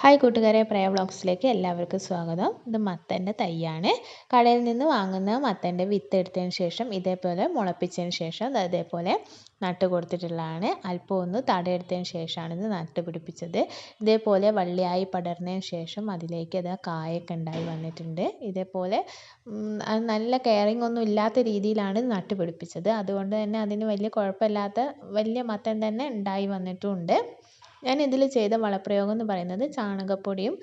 Hi കൂട്ടുകാരെ, പ്രയ വ്ളോഗ്സിലേക്ക് എല്ലാവർക്കും സ്വാഗതം. ഇത് മത്തൻ്റെ തൈയാണ്. കടയിൽ നിന്ന് വാങ്ങുന്ന മത്തൻ്റെ വിത്ത് എടുത്തതിന് ശേഷം ഇതേപോലെ മുളപ്പിച്ചതിന് ശേഷം ഇതേപോലെ നട്ട് കൊടുത്തിട്ടുള്ളതാണ്. അല്പം ഒന്ന് തടയെടുത്തതിന് ശേഷമാണ് ഇത് നട്ട് പിടിപ്പിച്ചത്. ഇതേപോലെ വള്ളിയായി പടർന്നതിന് ശേഷം അതിലേക്ക് അത് കായൊക്കെ ഉണ്ടായി വന്നിട്ടുണ്ട്. ഇതേപോലെ നല്ല കെയറിങ് ഒന്നും ഇല്ലാത്ത രീതിയിലാണ് നട്ട് പിടിപ്പിച്ചത്. അതുകൊണ്ട് തന്നെ അതിന് വലിയ കുഴപ്പമില്ലാത്ത വലിയ മത്തൻ തന്നെ ഉണ്ടായി വന്നിട്ടുമുണ്ട്. ഞാൻ ഇതിൽ ചെയ്ത വളപ്രയോഗം എന്ന് പറയുന്നത് ചാണകപ്പൊടിയും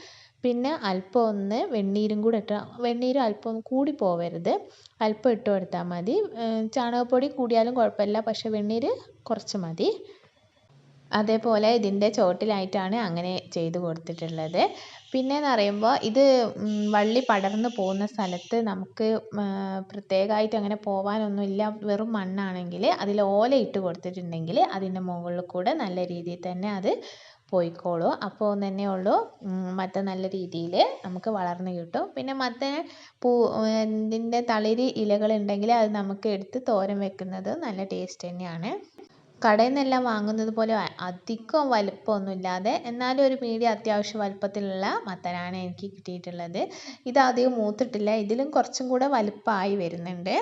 പിന്നെ അല്പം ഒന്ന് വെണ്ണീരും കൂടെ ഇട്ട്, വെണ്ണീരും അല്പം കൂടി പോവരുത്, അല്പം ഇട്ട് കൊടുത്താൽ മതി. ചാണകപ്പൊടി കൂടിയാലും കുഴപ്പമില്ല, പക്ഷേ വെണ്ണീര് കുറച്ച് മതി. അതേപോലെ ഇതിൻ്റെ ചോട്ടിലായിട്ടാണ് അങ്ങനെ ചെയ്ത് കൊടുത്തിട്ടുള്ളത്. പിന്നെയെന്ന് പറയുമ്പോൾ ഇത് വള്ളി പടർന്ന് പോകുന്ന സ്ഥലത്ത് നമുക്ക് പ്രത്യേകമായിട്ട് അങ്ങനെ പോകാനൊന്നുമില്ല. വെറും മണ്ണാണെങ്കിൽ അതിൽ ഓല ഇട്ട് കൊടുത്തിട്ടുണ്ടെങ്കിൽ അതിൻ്റെ മുകളിൽ കൂടെ നല്ല രീതിയിൽ തന്നെ അത് പോയിക്കോളും. അപ്പോൾ തന്നെ ഉള്ളൂ മത്തൻ നല്ല രീതിയിൽ നമുക്ക് വളർന്ന് കിട്ടും. പിന്നെ മത്തൻ ഇതിൻ്റെ തളിര് ഇലകളുണ്ടെങ്കിൽ അത് നമുക്ക് എടുത്ത് തോരൻ വെക്കുന്നത് നല്ല ടേസ്റ്റ് തന്നെയാണ്. കടയിൽ നിന്നെല്ലാം വാങ്ങുന്നത് പോലെ അധികം വലുപ്പമൊന്നുമില്ലാതെ എന്നാലും ഒരു മീഡിയം അത്യാവശ്യം വലുപ്പത്തിലുള്ള മത്തനാണ് എനിക്ക് കിട്ടിയിട്ടുള്ളത്. ഇത് അധികം മൂത്തിട്ടില്ല, ഇതിലും കുറച്ചും കൂടെ വലുപ്പമായി വരുന്നുണ്ട്.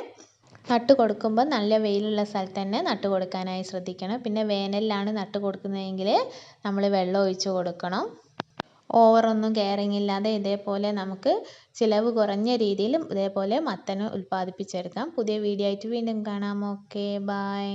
നട്ട് കൊടുക്കുമ്പോൾ നല്ല വെയിലുള്ള സ്ഥലത്ത് തന്നെ നട്ട് കൊടുക്കാനായി ശ്രദ്ധിക്കണം. പിന്നെ വേനലിലാണ് നട്ട് കൊടുക്കുന്നതെങ്കിൽ നമ്മൾ വെള്ളം ഒഴിച്ച് കൊടുക്കണം. ഓവറൊന്നും കെയറിങ് ഇല്ലാതെ ഇതേപോലെ നമുക്ക് ചിലവ് കുറഞ്ഞ രീതിയിൽ ഇതേപോലെ മത്തന് ഉൽപ്പാദിപ്പിച്ചെടുക്കാം. പുതിയ വീഡിയോ ആയിട്ട് വീണ്ടും കാണാം. Okay, by.